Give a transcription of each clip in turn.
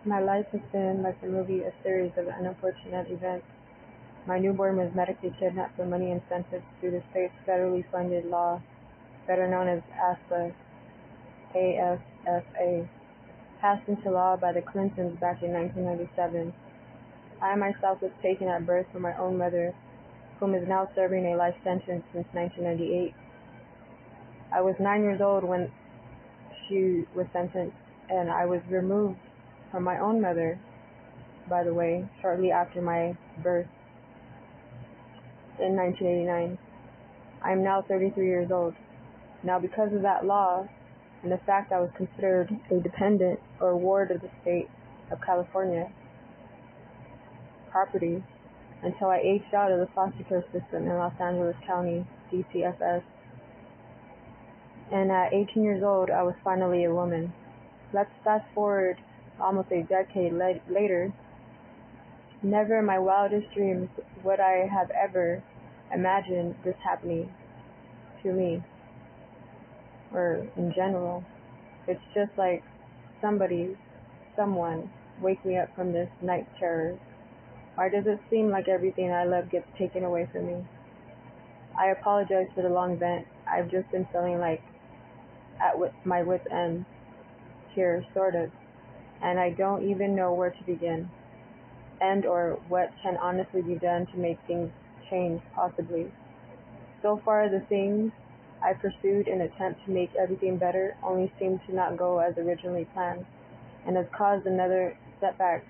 My life has been, like the movie, a series of unfortunate events. My newborn was medically kidnapped for money incentives through the state's federally funded law, better known as ASFA, ASFA, passed into law by the Clintons back in 1997. I myself was taken at birth from my own mother, whom is now serving a life sentence since 1998. I was 9 years old when she was sentenced, and I was removed from my own mother, by the way, shortly after my birth in 1989. I am now 33 years old. Now, because of that law and the fact I was considered a dependent or ward of the state of California property until I aged out of the foster care system in Los Angeles County, DCFS. And at 18 years old, I was finally a woman. Let's fast forward almost a decade later. Never in my wildest dreams would I have ever imagined this happening to me, or in general. It's just like someone, wake me up from this night terror. Why does it seem like everything I love gets taken away from me? I apologize for the long vent. I've just been feeling like at my wit's end here, sort of, and I don't even know where to begin, and or what can honestly be done to make things change, possibly. So far, the things I pursued in an attempt to make everything better only seem to not go as originally planned, and has caused another setback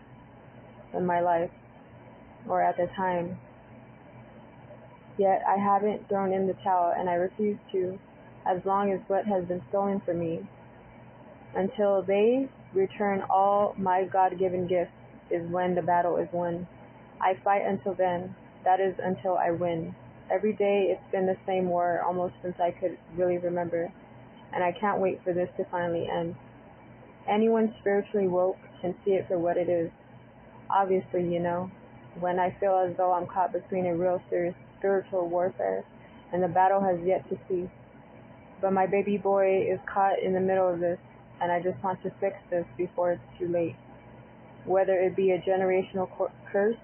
in my life, or at the time. Yet I haven't thrown in the towel, and I refuse to, as long as what has been stolen from me, until they return all my God-given gifts, is when the battle is won. I fight until then. That is, until I win. Every day it's been the same war almost since I could really remember, and I can't wait for this to finally end. Anyone spiritually woke can see it for what it is. Obviously, when I feel as though I'm caught between a real serious spiritual warfare and the battle has yet to cease. But my baby boy is caught in the middle of this, and I just want to fix this before it's too late, whether it be a generational curse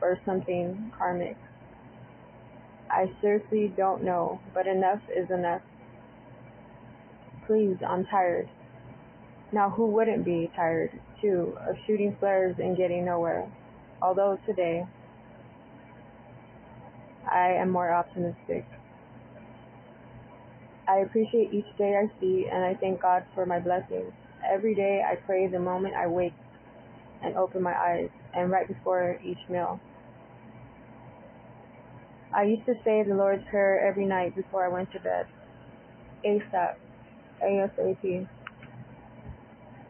or something karmic. I seriously don't know, but enough is enough. Please, I'm tired. Now, who wouldn't be tired, too, of shooting flares and getting nowhere? Although today, I am more optimistic. I appreciate each day I see, and I thank God for my blessings. Every day I pray the moment I wake and open my eyes, and right before each meal. I used to say the Lord's Prayer every night before I went to bed. ASAP. ASAP.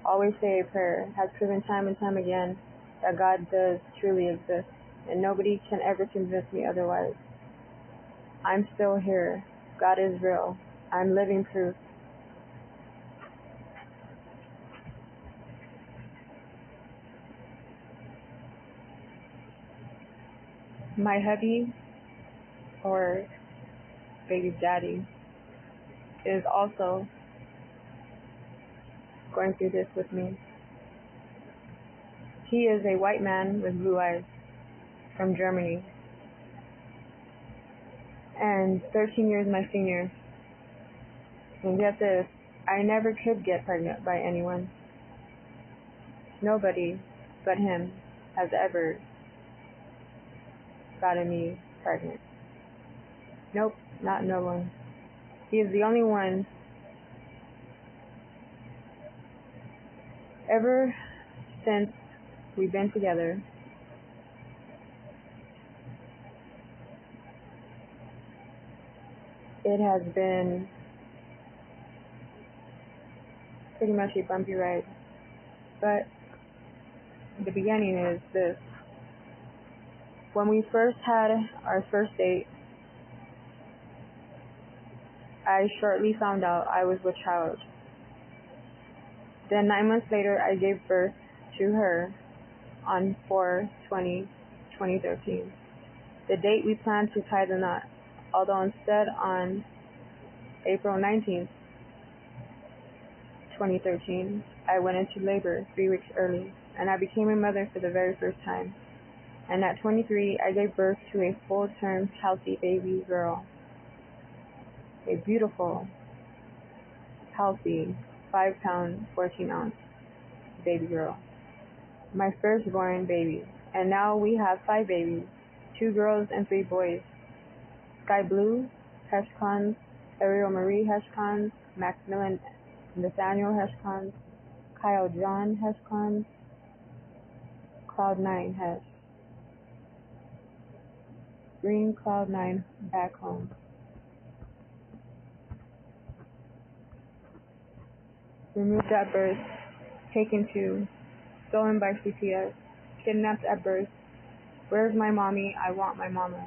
Always say a prayer. Has proven time and time again that God does truly exist, and nobody can ever convince me otherwise. I'm still here. God is real. I'm living proof. My hubby, or baby daddy, is also going through this with me. He is a white man with blue eyes from Germany, and 13 years my senior. And get this, I never could get pregnant by anyone. Nobody but him has ever gotten me pregnant. Nope, not no one. He is the only one. Ever since we've been together, it has been pretty much a bumpy ride. But the beginning is this. When we first had our first date, I shortly found out I was with child. Then 9 months later, I gave birth to her on 4/20/2013, the date we planned to tie the knot, although instead on April 19th, 2013, I went into labor 3 weeks early. and I became a mother for the very first time. And at 23, I gave birth to a full-term, healthy baby girl. A beautiful, healthy, 5-pound, 14-ounce baby girl. My firstborn baby. And now we have 5 babies, 2 girls and 3 boys. Sky Blue Heshkons, Ariel Marie Heshkons, Maximilian Nathaniel Heshkons, Kyle John Heshkons, Cloud9 Hesh. Green Cloud9 back home. Removed at birth, taken to, stolen by CPS, kidnapped at birth. Where's my mommy? I want my mama.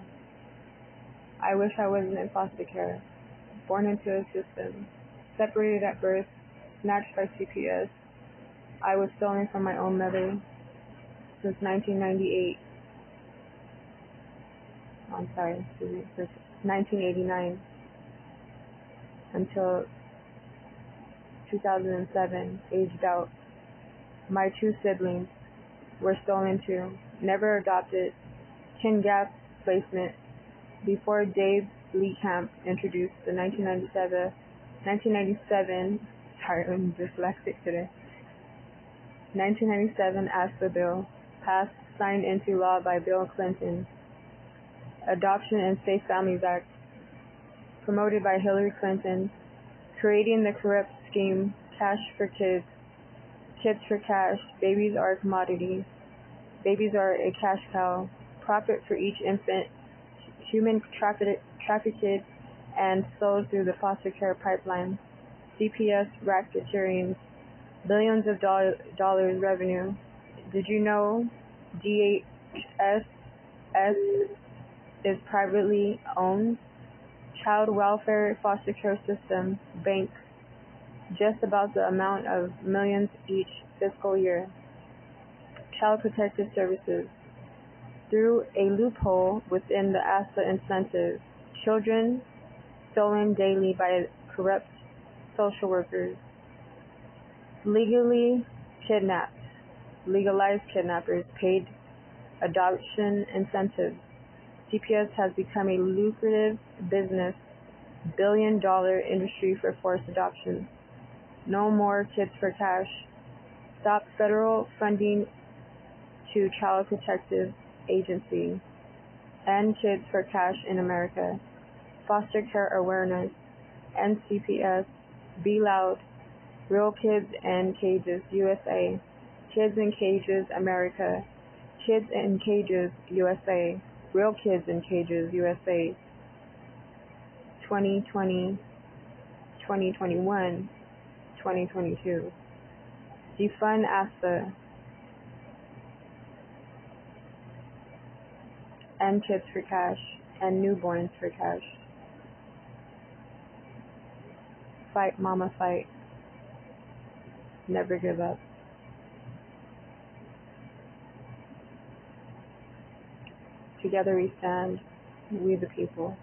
I wish I wasn't in foster care. Born into a system. Separated at birth, snatched by CPS. I was stolen from my own mother since 1998. I'm sorry, since 1989 until 2007, aged out. My 2 siblings were stolen too, never adopted, kin gap placement, before Dave Lee Camp introduced the 1997, sorry, I'm dyslexic today, 1997 ASPA bill, passed, signed into law by Bill Clinton, Adoption and Safe Families Act, promoted by Hillary Clinton, creating the corrupt scheme, cash for kids, kids for cash, babies are a commodity, babies are a cash cow, profit for each infant, human trafficked and sold through the foster care pipeline, CPS racketeering, billions of dollars revenue. Did you know DHS is privately owned? Child welfare foster care system, banks, just about the amount of millions each fiscal year. Child Protective Services, through a loophole within the ASPA incentive, children stolen daily by corrupt social workers, legally kidnapped, legalized kidnappers, paid adoption incentives. CPS has become a lucrative business, billion-dollar industry for forced adoption. No more kids for cash. Stop federal funding to Child Protective Agency. End kids for cash in America. Foster care awareness. End CPS. Be loud. Real Kids in Cages USA. Kids in Cages America. Kids in Cages USA. Real Kids in Cages USA. 2020, 2021, 2022. Defund ASPA. End kids for cash. End newborns for cash. Fight, mama, fight. Never give up. Together we stand, we the people.